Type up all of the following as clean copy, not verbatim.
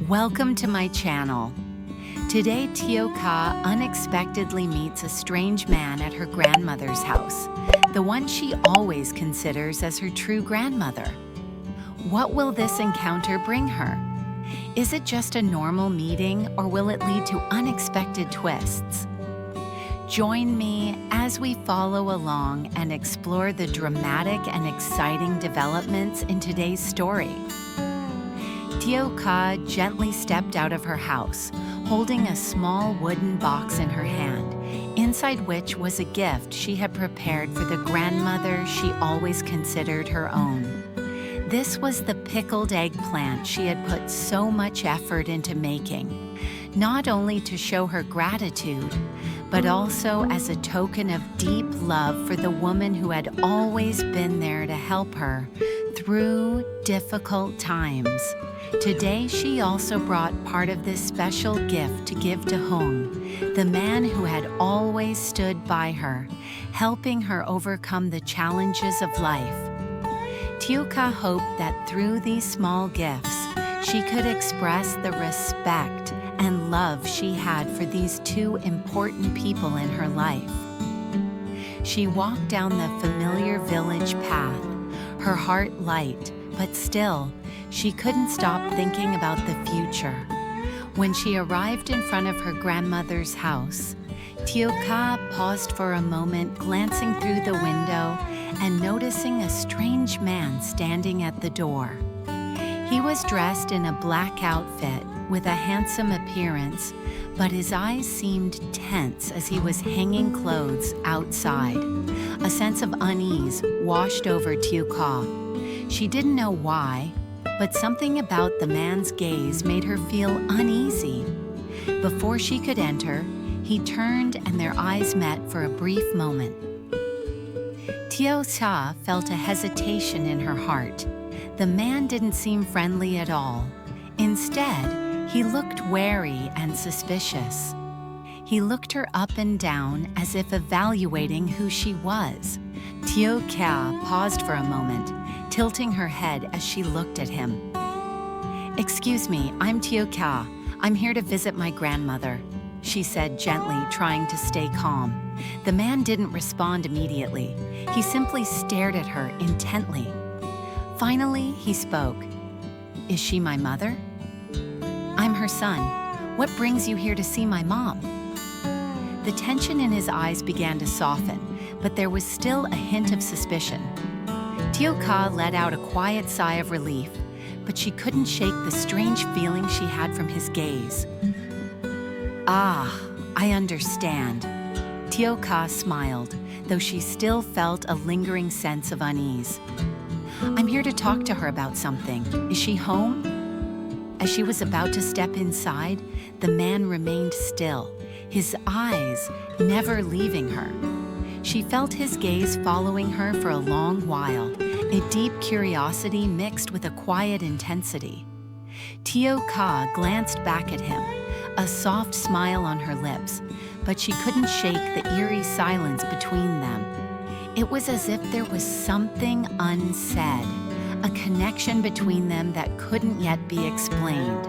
Welcome to my channel. Today, Tieu Ca unexpectedly meets a strange man at her grandmother's house, the one she always considers as her true grandmother. What will this encounter bring her? Is it just a normal meeting, or will it lead to unexpected twists? Join me as we follow along and explore the dramatic and exciting developments in today's story. Tieu Ca gently stepped out of her house, holding a small wooden box in her hand, inside which was a gift she had prepared for the grandmother she always considered her own. This was the pickled eggplant she had put so much effort into making, not only to show her gratitude, but also as a token of deep love for the woman who had always been there to help her through difficult times. Today, she also brought part of this special gift to give to Hmong, the man who had always stood by her, helping her overcome the challenges of life. Tieu Ca hoped that through these small gifts, she could express the respect and love she had for these two important people in her life. She walked down the familiar village path, her heart light, but still, she couldn't stop thinking about the future. When she arrived in front of her grandmother's house, Tieu Ca paused for a moment, glancing through the window and noticing a strange man standing at the door. He was dressed in a black outfit with a handsome appearance, but his eyes seemed tense as he was hanging clothes outside. A sense of unease washed over Tieu Ca. She didn't know why, but something about the man's gaze made her feel uneasy. Before she could enter, he turned and their eyes met for a brief moment. Tieu Ca felt a hesitation in her heart. The man didn't seem friendly at all. Instead, he looked wary and suspicious. He looked her up and down as if evaluating who she was. Tieu Ca paused for a moment, tilting her head as she looked at him. "Excuse me, I'm Tieu Ca. I'm here to visit my grandmother," she said gently, trying to stay calm. The man didn't respond immediately. He simply stared at her intently. Finally, he spoke. "Is she my mother?" "I'm her son. What brings you here to see my mom?" The tension in his eyes began to soften, but there was still a hint of suspicion. Tieu Ca let out a quiet sigh of relief, but she couldn't shake the strange feeling she had from his gaze. "Ah, I understand." Tieu Ca smiled, though she still felt a lingering sense of unease. "I'm here to talk to her about something. Is she home?" As she was about to step inside, the man remained still, his eyes never leaving her. She felt his gaze following her for a long while, a deep curiosity mixed with a quiet intensity. Tieu Ca glanced back at him, a soft smile on her lips, but she couldn't shake the eerie silence between them. It was as if there was something unsaid, a connection between them that couldn't yet be explained.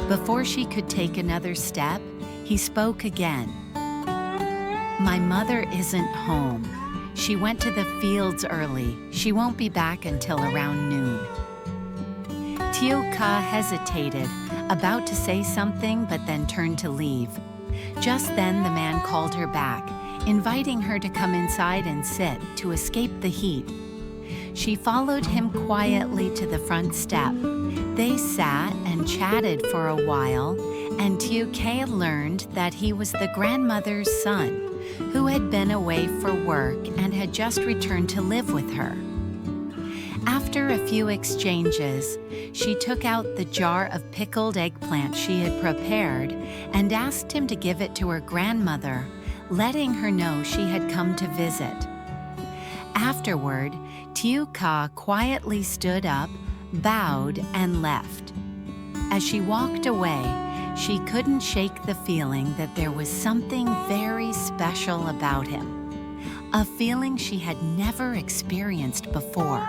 Before she could take another step, he spoke again. "My mother isn't home. She went to the fields early. She won't be back until around noon." Tieu Ca hesitated, about to say something, but then turned to leave. Just then, the man called her back, inviting her to come inside and sit to escape the heat. She followed him quietly to the front step. They sat and chatted for a while, and Tieu Ca learned that he was the grandmother's son, who had been away for work and had just returned to live with her. After a few exchanges, she took out the jar of pickled eggplant she had prepared and asked him to give it to her grandmother, letting her know she had come to visit. Afterward, Tieu Ca quietly stood up, bowed, and left. As she walked away, she couldn't shake the feeling that there was something very special about him, a feeling she had never experienced before.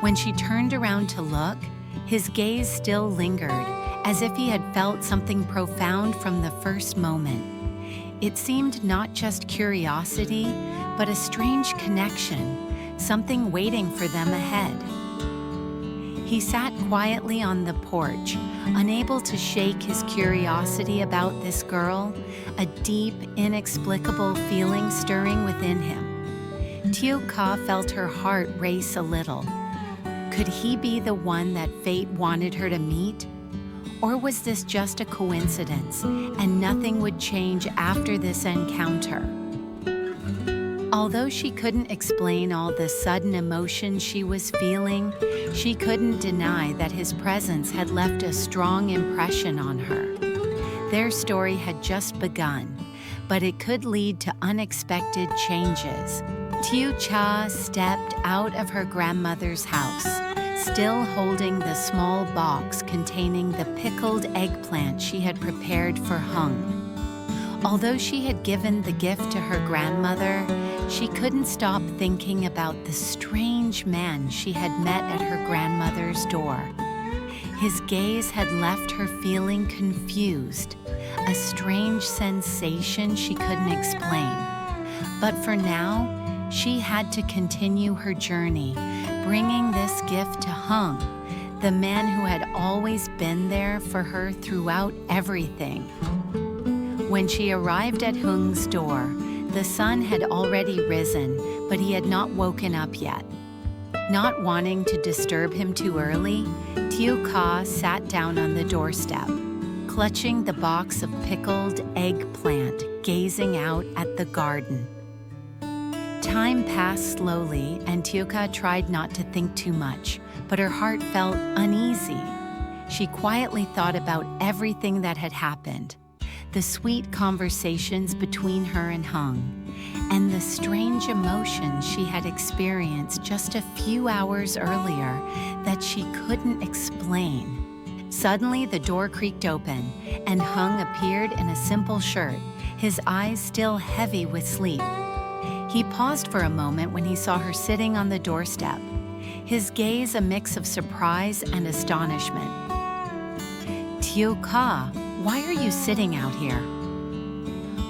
When she turned around to look, his gaze still lingered, as if he had felt something profound from the first moment. It seemed not just curiosity, but a strange connection, something waiting for them ahead. He sat quietly on the porch, unable to shake his curiosity about this girl, a deep, inexplicable feeling stirring within him. Tieu Ca felt her heart race a little. Could he be the one that fate wanted her to meet? Or was this just a coincidence, and nothing would change after this encounter? Although she couldn't explain all the sudden emotion she was feeling, she couldn't deny that his presence had left a strong impression on her. Their story had just begun, but it could lead to unexpected changes. Tieu Ca stepped out of her grandmother's house, still holding the small box containing the pickled eggplant she had prepared for Hmong. Although she had given the gift to her grandmother, she couldn't stop thinking about the strange man she had met at her grandmother's door. His gaze had left her feeling confused, a strange sensation she couldn't explain. But for now, she had to continue her journey, bringing this gift to Hmong, the man who had always been there for her throughout everything. When she arrived at Hmong's door, the sun had already risen, but he had not woken up yet. Not wanting to disturb him too early, Tieu Ca sat down on the doorstep, clutching the box of pickled eggplant, gazing out at the garden. Time passed slowly, and Tieu Ca tried not to think too much, but her heart felt uneasy. She quietly thought about everything that had happened, the sweet conversations between her and Hmong, and the strange emotions she had experienced just a few hours earlier that she couldn't explain. Suddenly, the door creaked open, and Hmong appeared in a simple shirt, his eyes still heavy with sleep. He paused for a moment when he saw her sitting on the doorstep, his gaze a mix of surprise and astonishment. "Tieu Ca, why are you sitting out here?"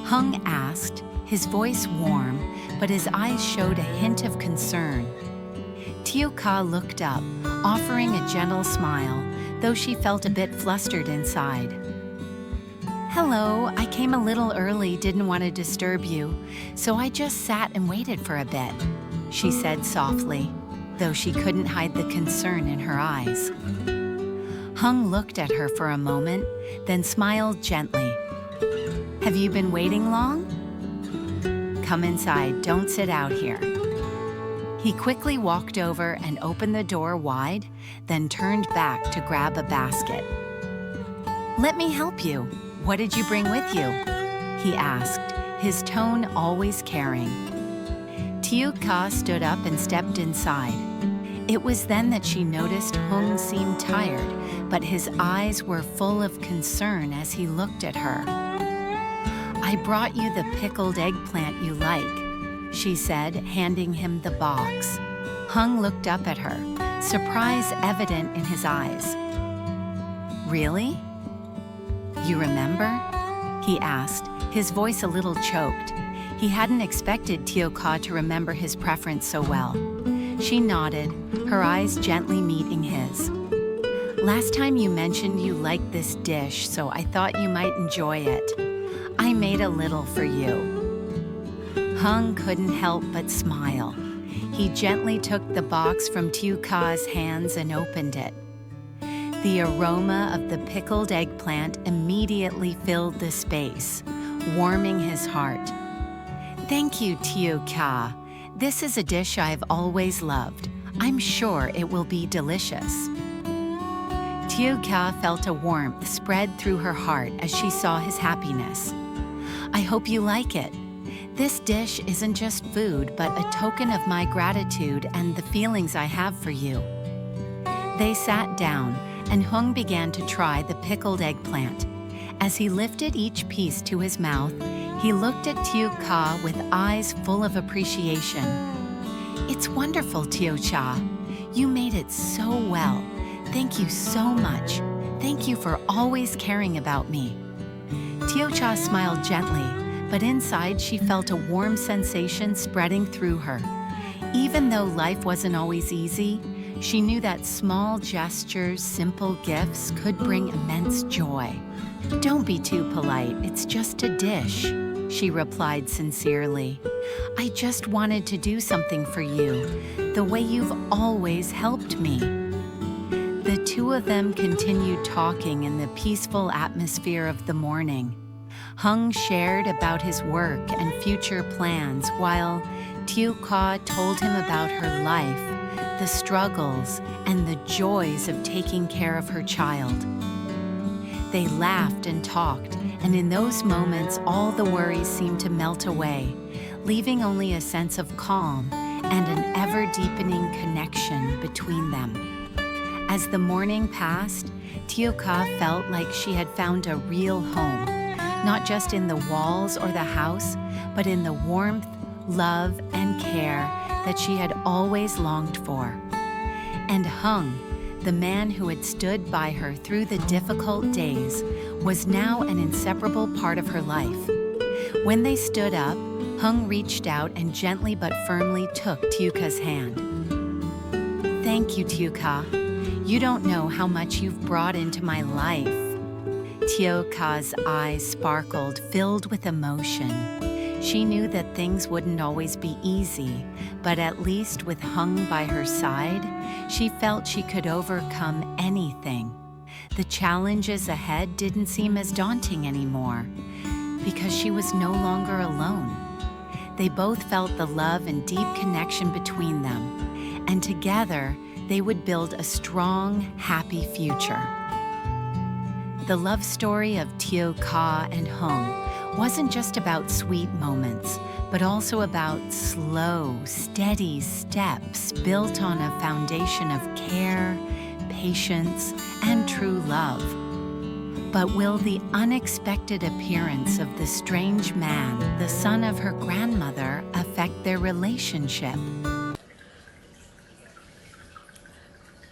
Hmong asked, his voice warm, but his eyes showed a hint of concern. Tieu Ca looked up, offering a gentle smile, though she felt a bit flustered inside. "Hello, I came a little early, didn't want to disturb you, so I just sat and waited for a bit," she said softly, though she couldn't hide the concern in her eyes. Hmong looked at her for a moment, then smiled gently. "Have you been waiting long? Come inside, don't sit out here." He quickly walked over and opened the door wide, then turned back to grab a basket. "Let me help you. What did you bring with you?" he asked, his tone always caring. Tieu Ca stood up and stepped inside. It was then that she noticed Hmong seemed tired, but his eyes were full of concern as he looked at her. "I brought you the pickled eggplant you like," she said, handing him the box. Hmong looked up at her, surprise evident in his eyes. "Really? You remember?" he asked, his voice a little choked. He hadn't expected Tieu Ca to remember his preference so well. She nodded, her eyes gently meeting his. "Last time you mentioned you liked this dish, so I thought you might enjoy it. I made a little for you." Hmong couldn't help but smile. He gently took the box from Tieu Ca's hands and opened it. The aroma of the pickled eggplant immediately filled the space, warming his heart. "Thank you, Tieu Ca. This is a dish I've always loved. I'm sure it will be delicious." Tieu Ca felt a warmth spread through her heart as she saw his happiness. "I hope you like it. This dish isn't just food, but a token of my gratitude and the feelings I have for you." They sat down, and Hmong began to try the pickled eggplant. As he lifted each piece to his mouth, he looked at Tieu Ca with eyes full of appreciation. "It's wonderful, Tieu Ca. You made it so well. Thank you so much. Thank Thank you for always caring about me." Tieu Ca smiled gently, but inside she felt a warm sensation spreading through her. Even though life wasn't always easy, she knew that small gestures, simple gifts could bring immense joy. "Don't be too polite, it's just a dish," she replied sincerely. "I just wanted to do something for you, the way you've always helped me." The two of them continued talking in the peaceful atmosphere of the morning. Hung shared about his work and future plans, while Tieu Ca told him about her life, the struggles, and the joys of taking care of her child. They laughed and talked, and in those moments all the worries seemed to melt away, leaving only a sense of calm and an ever-deepening connection between them. As the morning passed, Tieu Ca felt like she had found a real home, not just in the walls or the house, but in the warmth, love, and care that she had always longed for. And Hung, the man who had stood by her through the difficult days, was now an inseparable part of her life. When they stood up, Hung reached out and gently but firmly took Tieu Ca's hand. "Thank you, Tieu Ca. You don't know how much you've brought into my life." Tieu Ca's eyes sparkled, filled with emotion. She knew that things wouldn't always be easy, but at least with Hung by her side, she felt she could overcome anything. The challenges ahead didn't seem as daunting anymore, because she was no longer alone. They both felt the love and deep connection between them, and together they would build a strong, happy future. The love story of Tieu Ca and Hung wasn't just about sweet moments, but also about slow, steady steps built on a foundation of care, patience, and true love. But will the unexpected appearance of the strange man, the son of her grandmother, affect their relationship?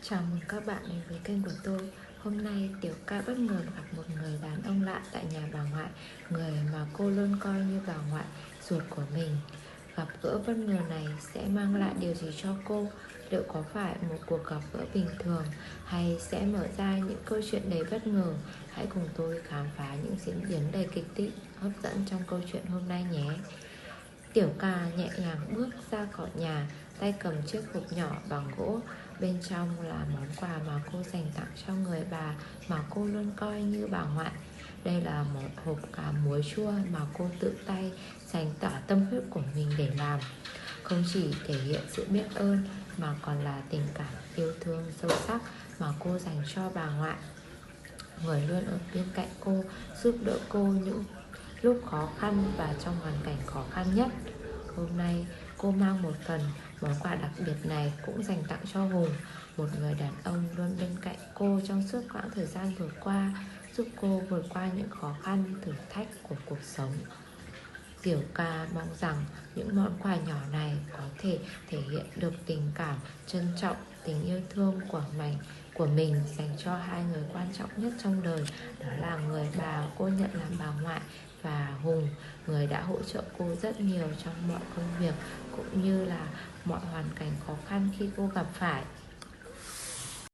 Chào mừng các bạn đến với kênh của tôi. Hôm nay Tieu Ca bất ngờ gặp một người đàn ông lạ tại nhà bà ngoại, người mà cô luôn coi như bà ngoại ruột của mình. Gặp gỡ bất ngờ này sẽ mang lại điều gì cho cô? Liệu có phải một cuộc gặp gỡ bình thường hay sẽ mở ra những câu chuyện đầy bất ngờ? Hãy cùng tôi khám phá những diễn biến đầy kịch tính hấp dẫn trong câu chuyện hôm nay nhé. Tieu Ca nhẹ nhàng bước ra khỏi nhà, tay cầm chiếc hộp nhỏ bằng gỗ. Bên trong là món quà mà cô dành tặng cho người bà mà cô luôn coi như bà ngoại. Đây là một hộp cá muối chua mà cô tự tay dành tỏa tâm huyết của mình để làm. Không chỉ thể hiện sự biết ơn mà còn là tình cảm yêu thương sâu sắc mà cô dành cho bà ngoại, người luôn ở bên cạnh cô, giúp đỡ cô những lúc khó khăn và trong hoàn cảnh khó khăn nhất. Hôm nay cô mang một phần món quà đặc biệt này cũng dành tặng cho Hùng, một người đàn ông luôn bên cạnh cô trong suốt quãng thời gian vừa qua, giúp cô vượt qua những khó khăn, thử thách của cuộc sống. Tieu Ca mong rằng những món quà nhỏ này có thể thể hiện được tình cảm, trân trọng, tình yêu thương của mình dành cho hai người quan trọng nhất trong đời, đó là người bà cô nhận làm bà ngoại và Hùng, người đã hỗ trợ cô rất nhiều trong mọi công việc cũng như là mọi hoàn cảnh khó khăn khi cô gặp phải.